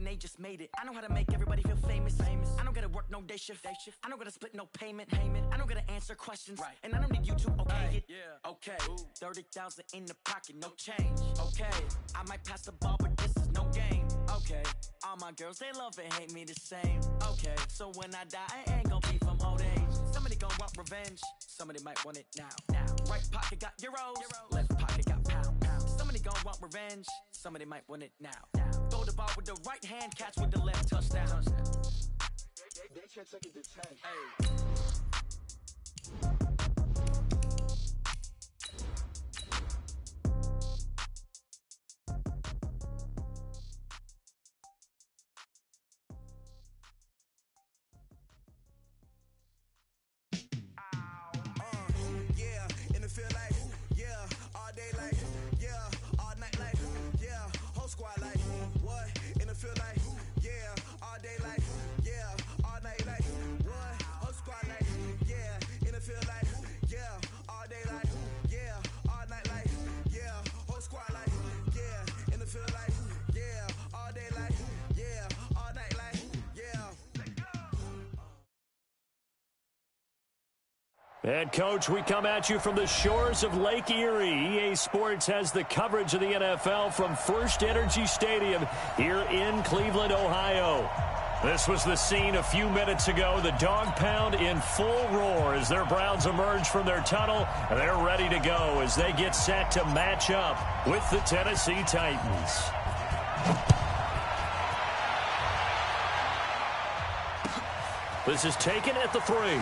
thinking they just made it. I know how to make everybody feel famous. I don't gotta work no day shift. I don't gotta split no payment. I don't gotta answer questions. And I don't need you to okay it. Okay, 30,000 in the pocket, no change. Okay, I might pass the ball, but this is no game. Okay, all my girls, they love and hate me the same. Okay, so when I die, I ain't gonna be from old age. Somebody gon' want revenge. Somebody might want it now. Right pocket got euros. Left pocket got pounds. Somebody gon' want revenge. Somebody might want it now. Throw the ball with the right hand, catch with the left, touchdown. They can't take it to 10. Hey. And, Coach, we come at you from the shores of Lake Erie. EA Sports has the coverage of the NFL from First Energy Stadium here in Cleveland, Ohio. This was the scene a few minutes ago. The dog pound in full roar as their Browns emerge from their tunnel. And they're ready to go as they get set to match up with the Tennessee Titans. This is taken at the 3.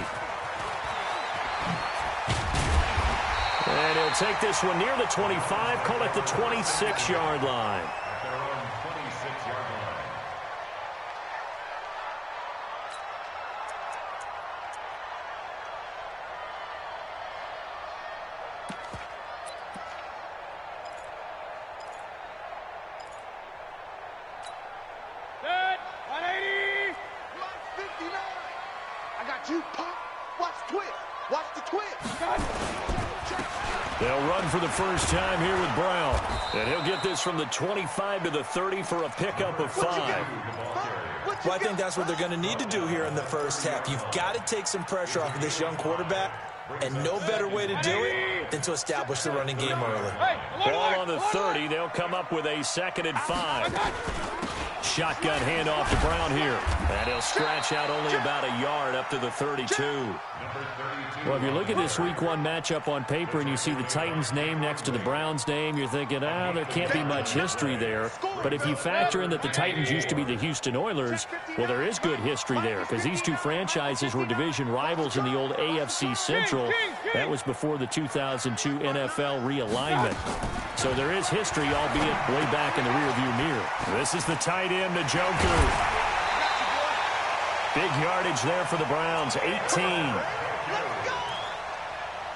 And he'll take this one near the 25, call it the 26-yard line. Their own 26-yard line. Set, 180, 159. I got you, Pop. Watch twist. Watch the twist. They'll run for the first time here with Brown. And he'll get this from the 25 to the 30 for a pickup of 5. Well, I think that's what they're going to need to do here in the first half. You've got to take some pressure off of this young quarterback, and no better way to do it than to establish the running game early. Ball on the 30. They'll come up with a 2nd and 5. Shotgun handoff to Brown here. And he'll scratch out only about a yard up to the 32. Well, if you look at this Week 1 matchup on paper and you see the Titans name next to the Browns name, you're thinking, there can't be much history there. But if you factor in that the Titans used to be the Houston Oilers, well, there is good history there because these two franchises were division rivals in the old AFC Central. That was before the 2002 NFL realignment. So there is history, albeit way back in the rearview mirror. This is the tight end, Njoku. Big yardage there for the Browns, 18.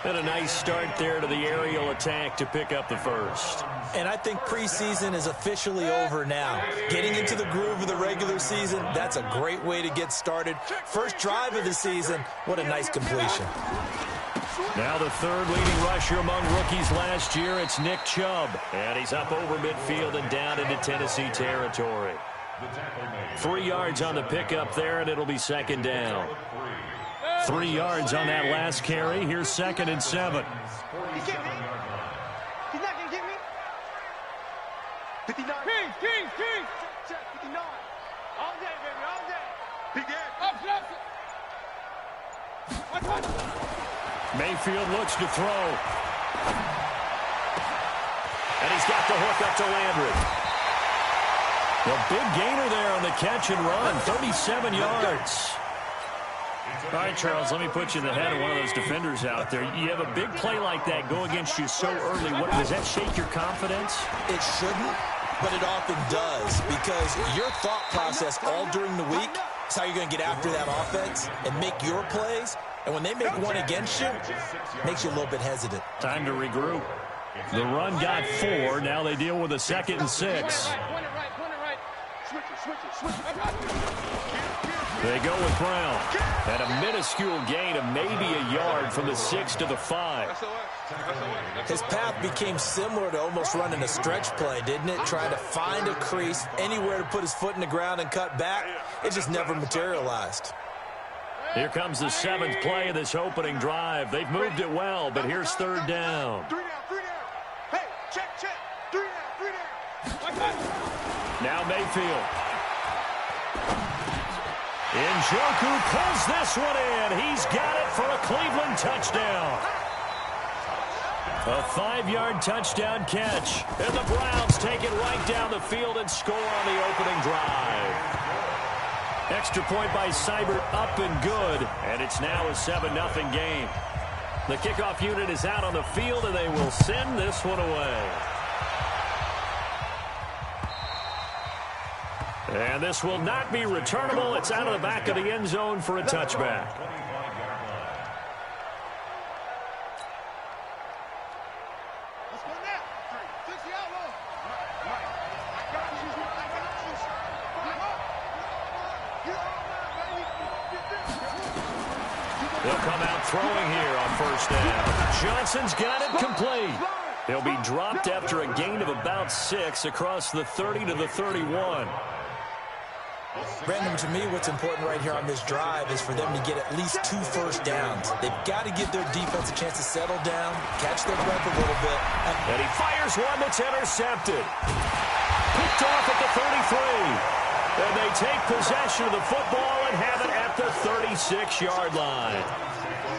And a nice start there to the aerial attack to pick up the first. And I think preseason is officially over now. Getting into the groove of the regular season, that's a great way to get started. First drive of the season, what a nice completion. Now the third leading rusher among rookies last year, it's Nick Chubb. And he's up over midfield and down into Tennessee territory. 3 yards on the pickup there, and it'll be 2nd down. 3 yards on that last carry. Here's 2nd and 7. He's not going to get me. 59. King. Check, 59. All day, baby, all day. Begin. Up. Mayfield looks to throw. And he's got the hook up to Landry. The big gainer there on the catch and run, 37 yards. All right, Charles, let me put you in the head of one of those defenders out there. You have a big play like that go against you so early. Does that shake your confidence? It shouldn't, but it often does because your thought process all during the week is how you're going to get after that offense and make your plays. And when they make one against you, it makes you a little bit hesitant. Time to regroup. The run got 4. Now they deal with a 2nd and 6. They go with Brown. And a minuscule gain of maybe a yard from the 6 to the 5. His path became similar to almost running a stretch play, didn't it? Trying to find a crease, anywhere to put his foot in the ground and cut back. It just never materialized. Here comes the 7th play of this opening drive. They've moved it well, but here's 3rd down. 3 down, 3 down. Hey, check. 3 down, 3 down. Now Mayfield. Njoku pulls this one in. He's got it for a Cleveland touchdown. A 5-yard touchdown catch. And the Browns take it right down the field and score on the opening drive. Extra point by Seibert, up and good. And it's now a 7-0 game. The kickoff unit is out on the field, and they will send this one away. And this will not be returnable. It's out of the back of the end zone for a touchback. They'll come out throwing here on 1st down. Johnson's got it complete. He'll be dropped after a gain of about 6 across the 30 to the 31. Brandon, to me, what's important right here on this drive is for them to get at least 2 first downs. They've got to give their defense a chance to settle down, catch their breath a little bit. And he fires one that's intercepted. Picked off at the 33. And they take possession of the football and have it at the 36-yard line.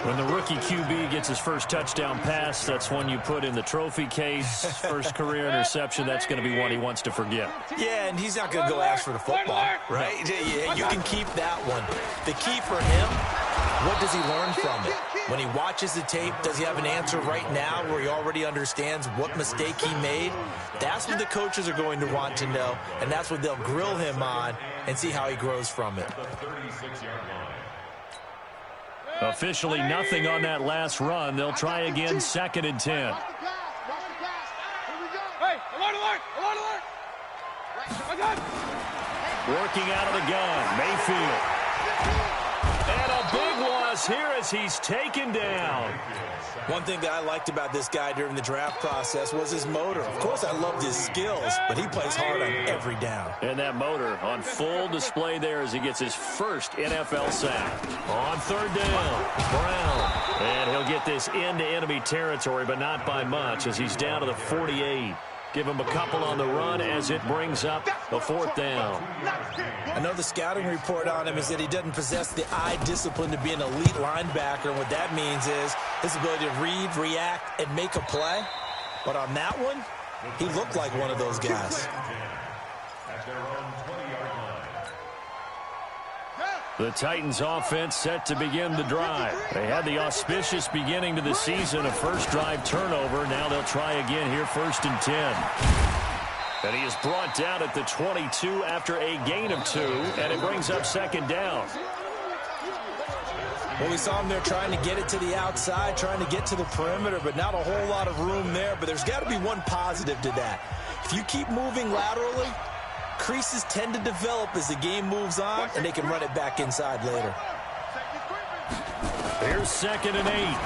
When the rookie QB gets his first touchdown pass, that's one you put in the trophy case. First career interception, that's going to be one he wants to forget. Yeah, and he's not going to go ask for the football, right? Yeah, you can keep that one. The key for him, what does he learn from it? When he watches the tape, does he have an answer right now where he already understands what mistake he made? That's what the coaches are going to want to know, and that's what they'll grill him on and see how he grows from it. Officially nothing on that last run. They'll try again, 2nd and 10. Hey, alert! Working out of the gun, Mayfield. And a big loss here as he's taken down. One thing that I liked about this guy during the draft process was his motor. Of course, I loved his skills, but he plays hard on every down. And that motor on full display there as he gets his first NFL sack. On 3rd down, Brown. And he'll get this into enemy territory, but not by much as he's down to the 48. Give him a couple on the run as it brings up a 4th down. I know the scouting report on him is that he doesn't possess the eye discipline to be an elite linebacker. And what that means is his ability to read, react, and make a play. But on that one, he looked like one of those guys. The Titans offense set to begin the drive. They had the auspicious beginning to the season, a first drive turnover. Now they'll try again here, 1st and 10. And he is brought down at the 22 after a gain of 2, and it brings up 2nd down. Well, we saw him there trying to get it to the outside, trying to get to the perimeter, but not a whole lot of room there. But there's got to be one positive to that. If you keep moving laterally, creases tend to develop as the game moves on, and they can run it back inside later. Here's 2nd and 8.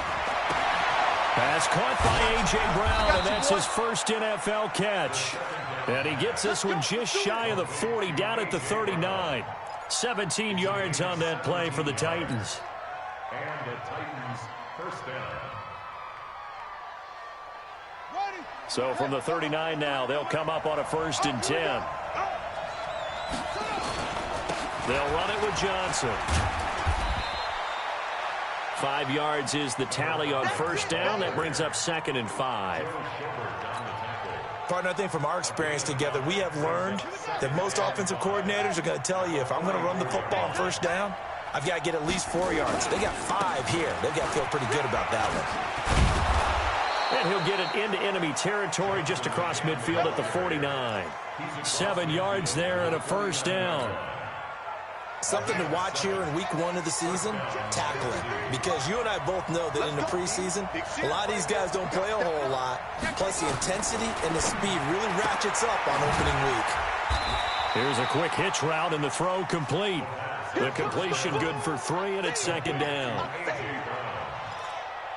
Pass caught by A.J. Brown, and that's his first NFL catch. And he gets this one just shy of the 40, down at the 39. 17 yards on that play for the Titans. And the Titans first down. So from the 39 now, they'll come up on a 1st and 10. They'll run it with Johnson. 5 yards is the tally on 1st down. That brings up 2nd and 5. Partner, I think from our experience together, we have learned that most offensive coordinators are going to tell you, if I'm going to run the football on 1st down, I've got to get at least 4 yards. They got 5 here. They've got to feel pretty good about that one. And he'll get it into enemy territory just across midfield at the 49. 7 yards there and a 1st down. Something to watch here in week 1 of the season, tackling. Because you and I both know that in the preseason, a lot of these guys don't play a whole lot. Plus the intensity and the speed really ratchets up on opening week. Here's a quick hitch route, and the throw complete. The completion good for 3, and it's second down.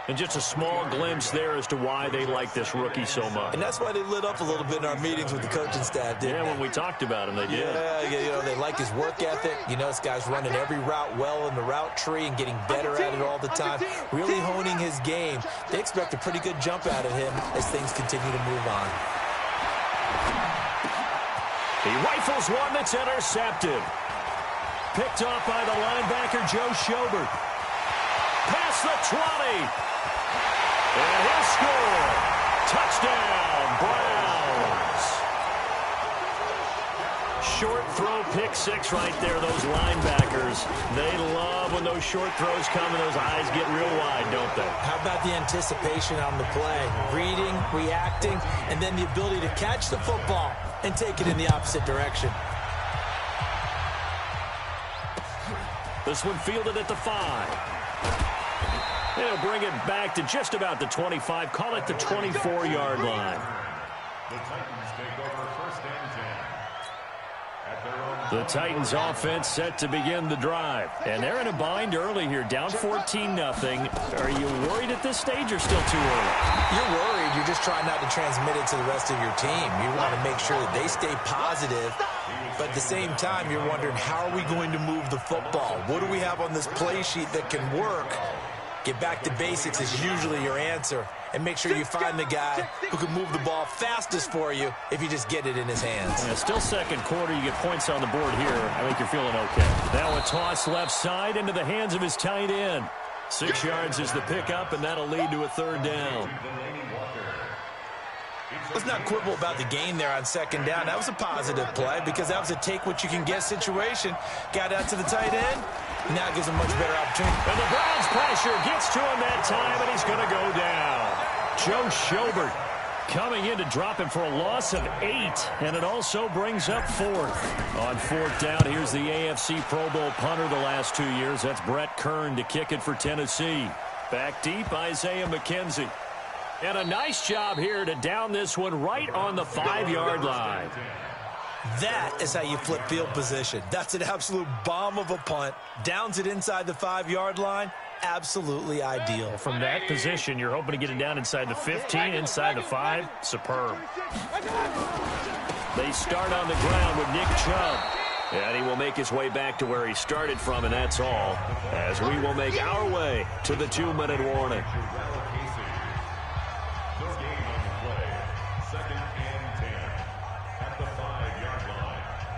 And just a small glimpse there as to why they like this rookie so much. And that's why they lit up a little bit in our meetings with the coaching staff, didn't they? When we talked about him, they did. Yeah, they like his work ethic. This guy's running every route well in the route tree and getting better at it all the time, really honing his game. They expect a pretty good jump out of him as things continue to move on. He rifles one that's intercepted. Picked off by the linebacker, Joe Schobert. Past the 20. And he'll score. Touchdown, Browns. Short throw, pick 6 right there, those linebackers. They love when those short throws come and those eyes get real wide, don't they? How about the anticipation on the play? Reading, reacting, and then the ability to catch the football and take it in the opposite direction. This one fielded at the 5. They'll bring it back to just about the 25. Call it the 24-yard line. The Titans take over first and 10. At their own The Titans offense set to begin the drive. And they're in a bind early here, down 14-0. Are you worried at this stage or still too early? You're worried. You're just trying not to transmit it to the rest of your team. You want to make sure that they stay positive. But at the same time, you're wondering, how are we going to move the football? What do we have on this play sheet that can work? Get back to basics is usually your answer. And make sure you find the guy who can move the ball fastest for you if you just get it in his hands. Yeah, still second quarter. You get points on the board here. I think you're feeling okay. Now a toss left side into the hands of his tight end. 6 yards is the pickup, and that'll lead to a third down. Let's not quibble about the gain there on second down. That was a positive play because that was a take-what-you-can-get situation. Got out to the tight end. Now it gives him much better opportunity. And the Browns pressure gets to him that time, and he's going to go down. Joe Schobert coming in to drop him for a loss of 8, and it also brings up 4th. On 4th down, here's the AFC Pro Bowl punter the last 2 years. That's Brett Kern to kick it for Tennessee. Back deep, Isaiah McKenzie. And a nice job here to down this one right on the 5-yard line. That is how you flip field position. That's an absolute bomb of a punt. Downs it inside the 5-yard line. Absolutely ideal. From that position, you're hoping to get it down inside the 15, inside the 5. Superb. They start on the ground with Nick Chubb. And he will make his way back to where he started from, and that's all. As we will make our way to the 2-minute warning.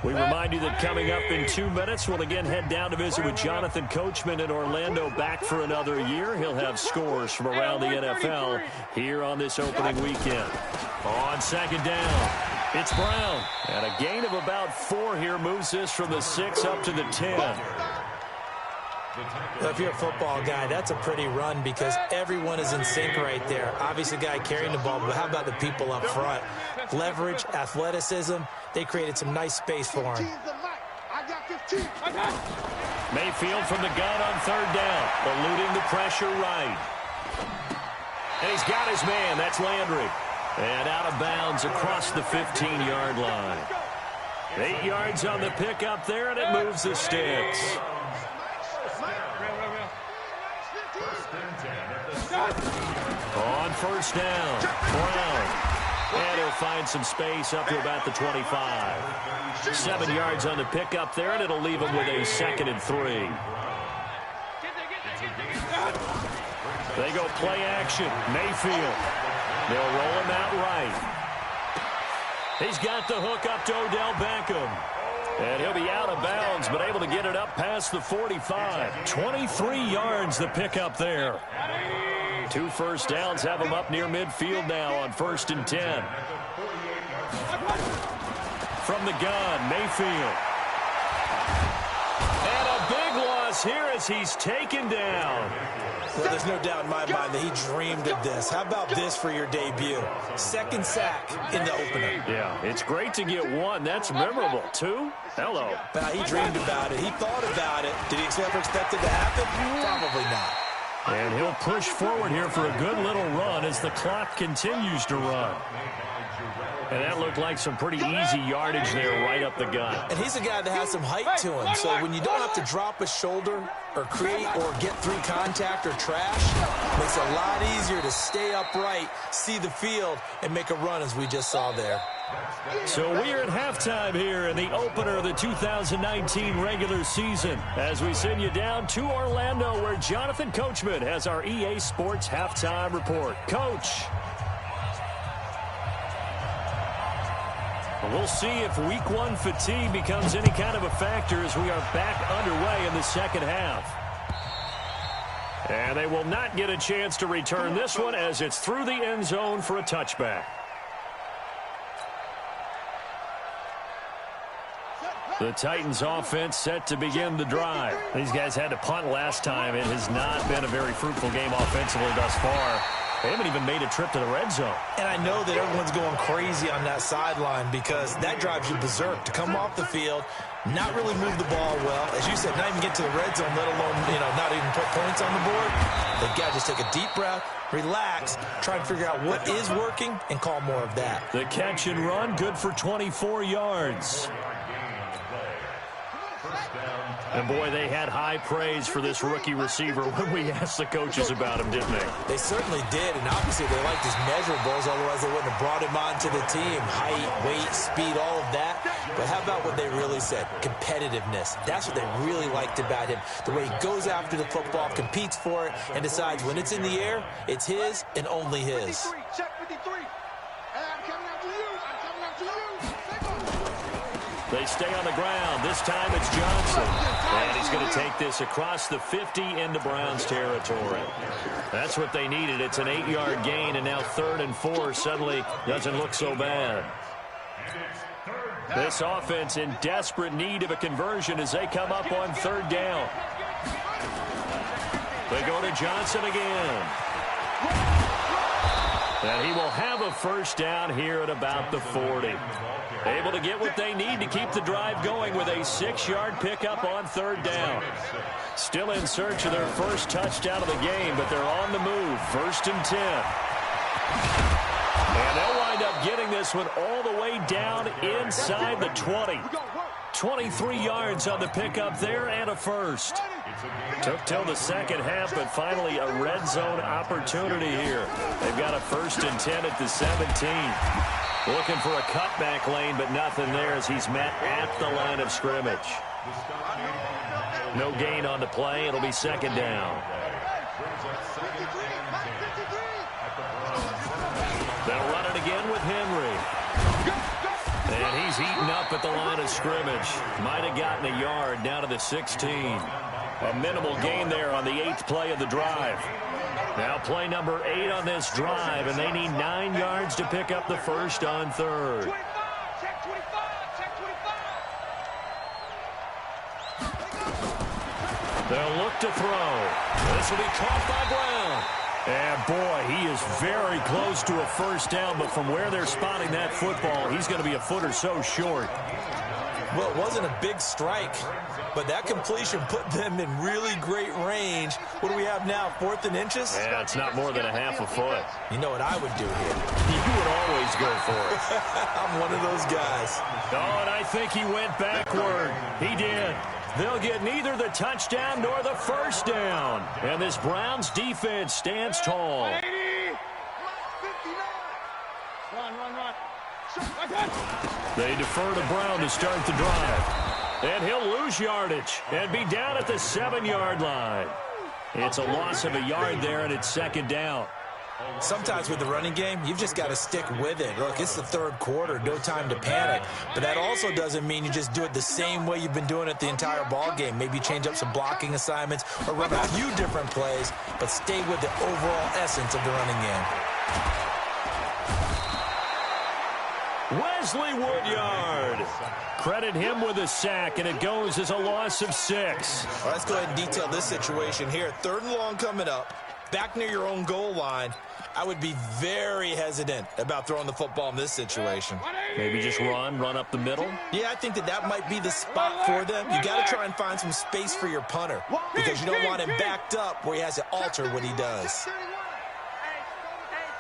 We remind you that coming up in 2 minutes, we'll again head down to visit with Jonathan Coachman in Orlando, back for another year. He'll have scores from around the NFL here on this opening weekend. On second down, it's Brown. And a gain of about 4 here moves this from the 6 up to the 10. Well, if you're a football guy, that's a pretty run because everyone is in sync right there. Obviously, the guy carrying the ball, but how about the people up front? Leverage, athleticism. They created some nice space for him. Mayfield from the gun on third down, eluding the pressure right. And he's got his man. That's Landry. And out of bounds across the 15-yard line. 8 yards on the pickup there, and it moves the sticks. On first down, Brown. And he'll find some space up to about the 25. 7 yards on the pickup there, and it'll leave him with a 2nd and 3. They go play action. Mayfield. They'll roll him out right. He's got the hook up to Odell Beckham. And he'll be out of bounds, but able to get it up past the 45. 23 yards the pickup there. 2 first downs have him up near midfield now on 1st and 10. From the gun, Mayfield. And a big loss here as he's taken down. Well, there's no doubt in my mind that he dreamed of this. How about this for your debut? 2nd sack in the opener. Yeah, it's great to get 1. That's memorable. 2? Hello. He dreamed about it. He thought about it. Did he ever expect it to happen? Probably not. And he'll push forward here for a good little run as the clock continues to run. And that looked like some pretty easy yardage there right up the gut. And he's a guy that has some height to him. So when you don't have to drop a shoulder or create or get through contact or trash, it makes it a lot easier to stay upright, see the field, and make a run as we just saw there. So we're at halftime here in the opener of the 2019 regular season as we send you down to Orlando where Jonathan Coachman has our EA Sports halftime report. Coach. We'll see if week one fatigue becomes any kind of a factor as we are back underway in the second half. And they will not get a chance to return this one as it's through the end zone for a touchback. The Titans offense set to begin the drive. These guys had to punt last time. It has not been a very fruitful game offensively thus far. They haven't even made a trip to the red zone. And I know that everyone's going crazy on that sideline because that drives you berserk to come off the field, not really move the ball well. As you said, not even get to the red zone, let alone, not even put points on the board. They've got to just take a deep breath, relax, try and figure out what is working, and call more of that. The catch and run, good for 24 yards. And, boy, they had high praise for this rookie receiver when we asked the coaches about him, didn't they? They certainly did, and obviously they liked his measurables, otherwise they wouldn't have brought him onto the team. Height, weight, speed, all of that. But how about what they really said? Competitiveness. That's what they really liked about him. The way he goes after the football, competes for it, and decides when it's in the air, it's his and only his. Check 53. I'm coming after you. I'm coming after you. They stay on the ground. This time it's Johnson. And he's going to take this across the 50 into Browns territory. That's what they needed. It's an 8-yard gain, and now 3rd and 4 suddenly doesn't look so bad. This offense in desperate need of a conversion as they come up on 3rd down. They go to Johnson again. And he will have a first down here at about the 40. Able to get what they need to keep the drive going with a 6-yard pickup on 3rd down. Still in search of their first touchdown of the game, but they're on the move. 1st and 10. And they'll wind up getting this one all the way down inside the 20. 23 yards on the pickup there and a first. Took till the second half, but finally a red zone opportunity here. They've got a 1st and 10 at the 17. Looking for a cutback lane, but nothing there as he's met at the line of scrimmage. No gain on the play. It'll be 2nd down. They'll run it again with Henry. And he's eaten up at the line of scrimmage. Might have gotten a yard down to the 16. A minimal gain there on the 8th play of the drive. Now play number 8 on this drive, and they need 9 yards to pick up the first on 3rd. They'll look to throw. This will be caught by Brown. And, boy, he is very close to a first down, but from where they're spotting that football, he's going to be a foot or so short. Well, it wasn't a big strike, but that completion put them in really great range. What do we have now, 4th and inches? Yeah, it's not more than a half a foot. You know what I would do here? You would always go for it. I'm one of those guys. Oh, and I think he went backward. He did. They'll get neither the touchdown nor the first down. And this Browns defense stands tall. 80, 59. Run. They defer to Brown to start the drive. And he'll lose yardage and be down at the 7-yard line. It's a loss of a yard there, and it's 2nd down. Sometimes with the running game, you've just got to stick with it. Look, it's the 3rd quarter, no time to panic. But that also doesn't mean you just do it the same way you've been doing it the entire ball game. Maybe change up some blocking assignments or run a few different plays, but stay with the overall essence of the running game. Wesley Woodyard. Credit him with a sack, and it goes as a loss of 6. All right, let's go ahead and detail this situation here. 3rd and long coming up, back near your own goal line. I would be very hesitant about throwing the football in this situation. Maybe just run up the middle? Yeah, I think that might be the spot for them. You got to try and find some space for your punter because you don't want him backed up where he has to alter what he does.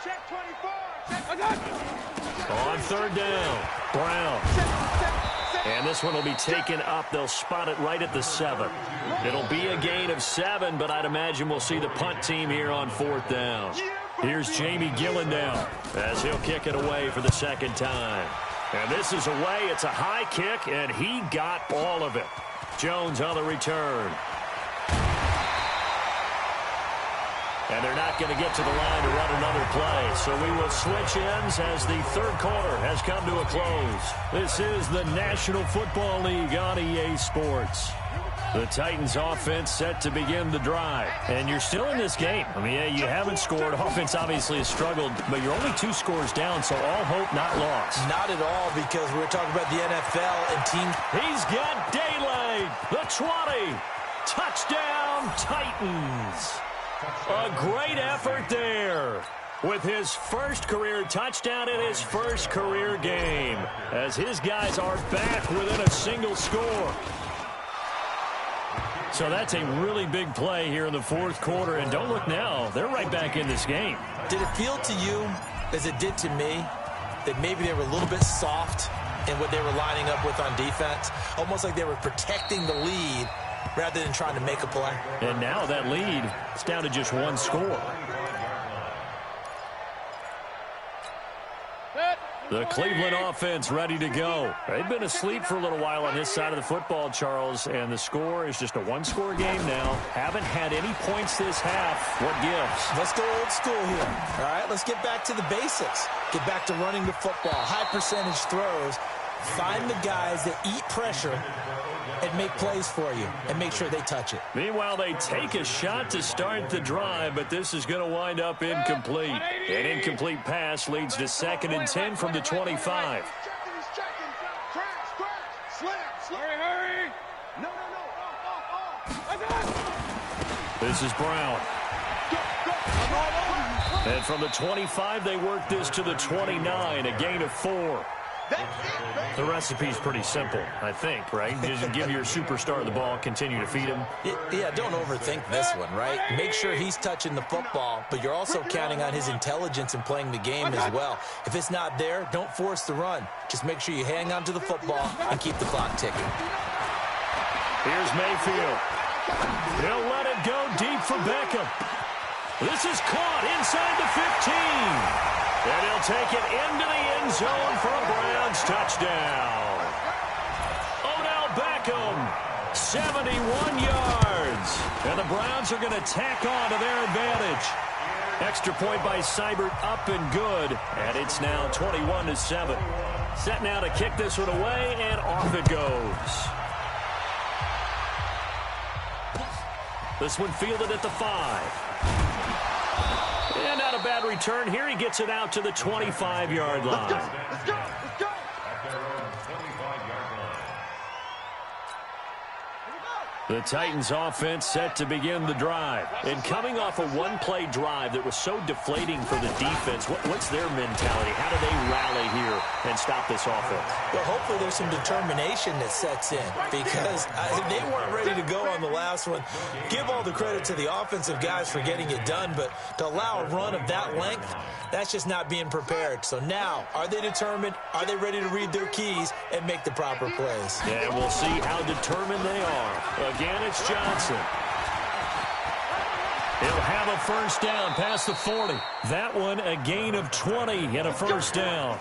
Check 24. On third down, Brown. And this one will be taken up. They'll spot it right at the 7. It'll be a gain of 7, but I'd imagine we'll see the punt team here on fourth down. Here's Jamie Gillen now as he'll kick it away for the second time. And this is away. It's a high kick, and he got all of it. Jones on the return. And they're not going to get to the line to run another play. So we will switch ends as the third quarter has come to a close. This is the National Football League on EA Sports. The Titans offense set to begin the drive. And you're still in this game. I mean, yeah, you haven't scored. Offense obviously has struggled, but you're only 2 scores down, so all hope not lost. Not at all, because we're talking about the NFL and team. He's got daylight. The 20. Touchdown, Titans. A great effort there with his first career touchdown in his first career game as his guys are back within a single score. So that's a really big play here in the fourth quarter. And don't look now. They're right back in this game. Did it feel to you, as it did to me, that maybe they were a little bit soft in what they were lining up with on defense? Almost like they were protecting the lead rather than trying to make a play. And now that lead is down to just 1 score. The Cleveland offense ready to go. They've been asleep for a little while on this side of the football, Charles, and the score is just a 1-score game now. Haven't had any points this half. What gives? Let's go old school here. All right, let's get back to the basics. Get back to running the football, high percentage throws. Find the guys that eat pressure and make plays for you and make sure they touch it. Meanwhile, they take a shot to start the drive, but this is going to wind up incomplete. An incomplete pass leads to 2nd and 10 from the 25. Hurry. No. This is Brown. And from the 25, they work this to the 29, a gain of 4. The recipe's pretty simple, I think, right? Just give your superstar the ball, continue to feed him. Yeah, don't overthink this one, right? Make sure he's touching the football, but you're also counting on his intelligence in playing the game as well. If it's not there, don't force the run. Just make sure you hang on to the football and keep the clock ticking. Here's Mayfield. He'll let it go deep for Beckham. This is caught inside the 15. And he'll take it into the end zone for a Browns touchdown. Odell Beckham, 71 yards. And the Browns are going to tack on to their advantage. Extra point by Seibert, up and good. And it's now 21-7. Set now to kick this one away, and off it goes. This one fielded at the 5. And not a bad return here. He gets it out to the 25-yard line. Let's go. The Titans offense set to begin the drive. And coming off a one-play drive that was so deflating for the defense, what's their mentality? How do they rally here and stop this offense? Well, hopefully there's some determination that sets in, because they weren't ready to go on the last one. Give all the credit to the offensive guys for getting it done, but to allow a run of that length, that's just not being prepared. So now, are they determined? Are they ready to read their keys and make the proper plays? Yeah, we'll see how determined they are. Again, it's Johnson. He'll have a first down past the 40. That one a gain of 20 and a first down.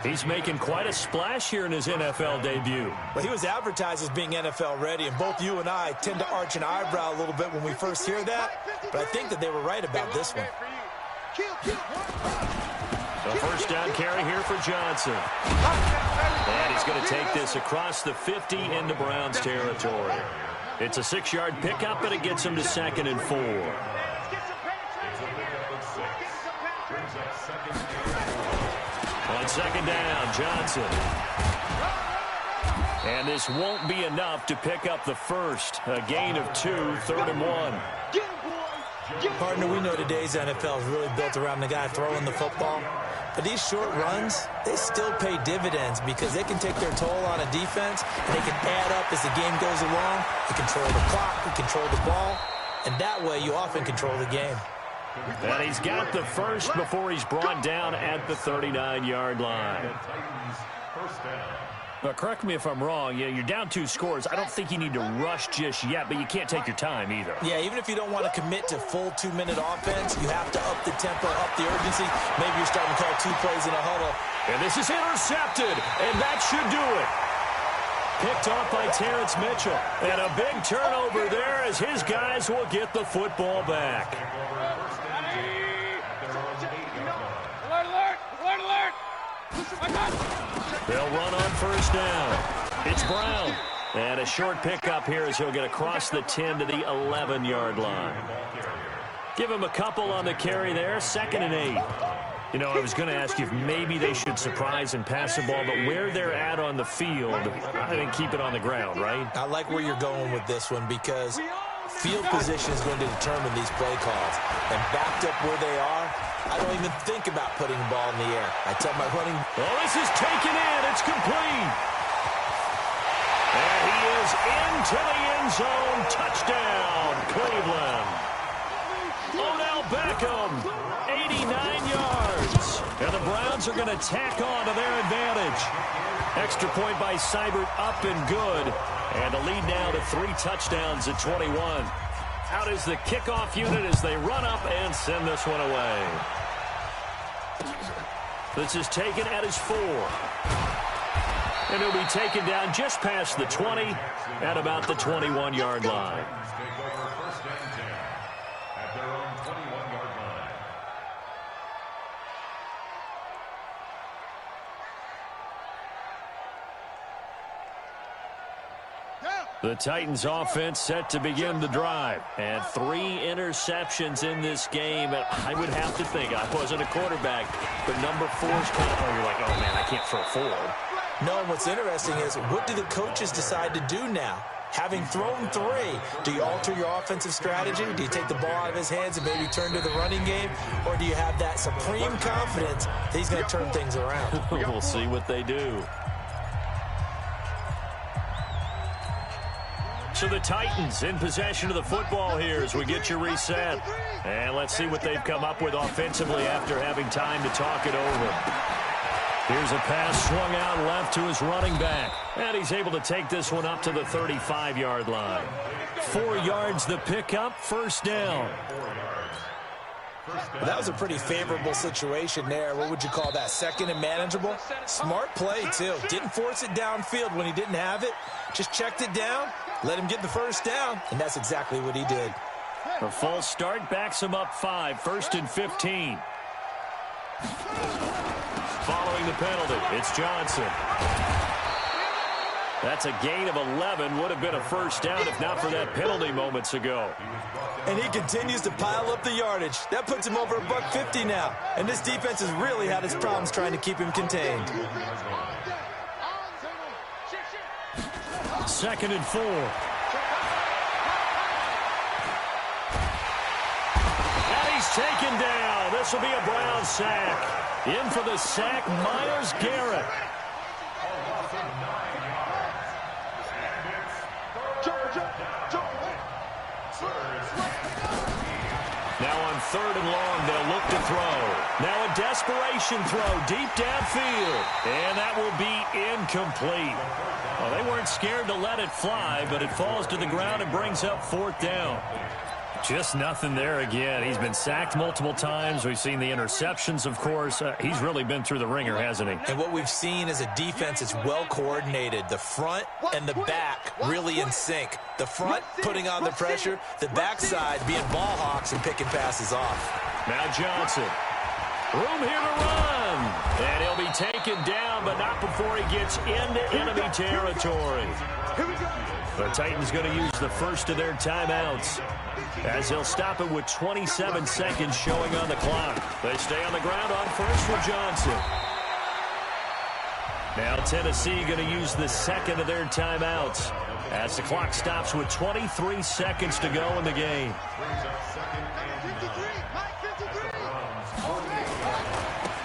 He's making quite a splash here in his NFL debut. Well, he was advertised as being NFL ready, and both you and I tend to arch an eyebrow a little bit when we first hear that, but I think that they were right about this one. A first down carry here for Johnson. And he's going to take this across the 50 into Browns territory. It's a 6-yard pickup, and it gets him to 2nd and 4. On second down, Johnson. And this won't be enough to pick up the first. A gain of 2, 3rd and 1. Partner, we know today's NFL is really built around the guy throwing the football. But these short runs, they still pay dividends because they can take their toll on a defense, and they can add up as the game goes along. You control the clock, you control the ball, and that way you often control the game. And he's got the first before he's brought down at the 39-yard line. Now, correct me if I'm wrong. You're down 2 scores. I don't think you need to rush just yet, but you can't take your time either. Yeah, even if you don't want to commit to full 2-minute offense, you have to up the tempo, up the urgency. Maybe you're starting to call 2 plays in a huddle. And this is intercepted, and that should do it. Picked off by Terrence Mitchell. And a big turnover there as his guys will get the football back. They'll run on first down. It's Brown. And a short pickup here as he'll get across the 10 to the 11-yard line. Give him a couple on the carry there. 2nd and 8. You know, I was going to ask you if maybe they should surprise and pass the ball, but where they're at on the field, I think keep it on the ground, right? I like where you're going with this one because field position is going to determine these play calls. And backed up where they are, I don't even think about putting the ball in the air. I tell my running... Oh, this is taken in. It's complete. And he is into the end zone. Touchdown, Cleveland. Odell Beckham, 89 yards. And the Browns are going to tack on to their advantage. Extra point by Seibert, up and good. And a lead now to 3 touchdowns at 21. Out is the kickoff unit as they run up and send this one away. This is taken at his 4. And he'll be taken down just past the 20 at about the 21-yard line. The Titans offense set to begin the drive. And 3 interceptions in this game. And I would have to think, I wasn't a quarterback, but number 4 is kind of, you're like, oh, man, I can't throw 4. No, what's interesting is what do the coaches decide to do now? Having thrown 3, do you alter your offensive strategy? Do you take the ball out of his hands and maybe turn to the running game? Or do you have that supreme confidence that he's going to turn things around? We'll see what they do. So the Titans in possession of the football here as we get you reset. And let's see what they've come up with offensively after having time to talk it over. Here's a pass swung out left to his running back. And he's able to take this one up to the 35-yard line. 4 yards the pickup, first down. That was a pretty favorable situation there. What would you call that? 2nd and manageable? Smart play, too. Didn't force it downfield when he didn't have it. Just checked it down, let him get the first down, and that's exactly what he did. A false start backs him up 5, 1st and 15. Following the penalty, it's Johnson. That's a gain of 11. Would have been a first down if not for that penalty moments ago. And he continues to pile up the yardage. That puts him over $150 now. And this defense has really had its problems trying to keep him contained. 2nd and 4. And he's taken down. This will be a Brown sack. In for the sack, Myles Garrett. Now on 3rd and long, they'll look to throw. Now a desperation throw deep downfield. And that will be incomplete. Well, they weren't scared to let it fly, but it falls to the ground and brings up 4th down. Just nothing there again. He's been sacked multiple times. We've seen the interceptions, of course. He's really been through the ringer, hasn't he? And what we've seen is a defense that's well coordinated. The front and the back really in sync. The front putting on the pressure, the backside being ball hawks and picking passes off. Now Johnson. Room here to run. And he'll be taken down, but not before he gets into enemy territory. The Titans going to use the first of their timeouts as they'll stop it with 27 seconds showing on the clock. They stay on the ground on first with Johnson. Now Tennessee going to use the second of their timeouts as the clock stops with 23 seconds to go in the game.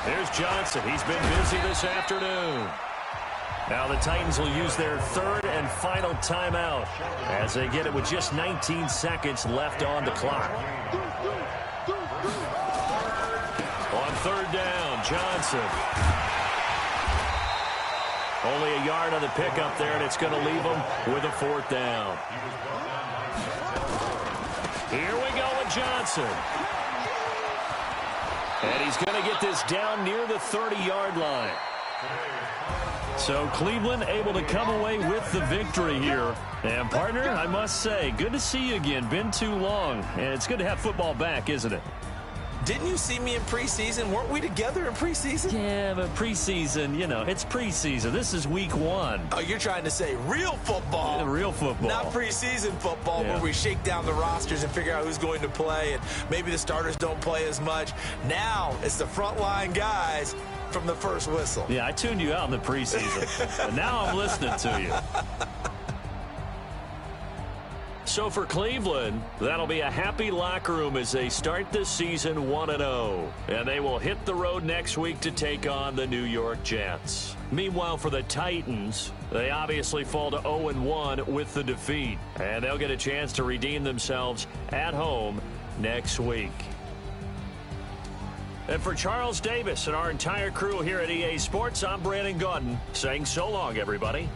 There's Johnson. He's been busy this afternoon. Now the Titans will use their 3rd and final timeout as they get it with just 19 seconds left on the clock. On third down, Johnson. Only a yard on the pickup there, and it's going to leave him with a fourth down. Here we go with Johnson. And he's going to get this down near the 30-yard line. So Cleveland able to come away with the victory here. And, partner, I must say, good to see you again. Been too long. And it's good to have football back, isn't it? Didn't you see me in preseason? Weren't we together in preseason? Yeah, but preseason, you know, it's preseason. This is week 1. Oh, you're trying to say real football. Yeah, real football. Not preseason football yeah. where we shake down the rosters and figure out who's going to play, and maybe the starters don't play as much. Now it's the frontline guys from the first whistle. Yeah, I tuned you out in the preseason. And now I'm listening to you. So for Cleveland, that'll be a happy locker room as they start this season 1-0. And they will hit the road next week to take on the New York Jets. Meanwhile, for the Titans, they obviously fall to 0-1 with the defeat. And they'll get a chance to redeem themselves at home next week. And for Charles Davis and our entire crew here at EA Sports, I'm Brandon Gaudin saying so long, everybody.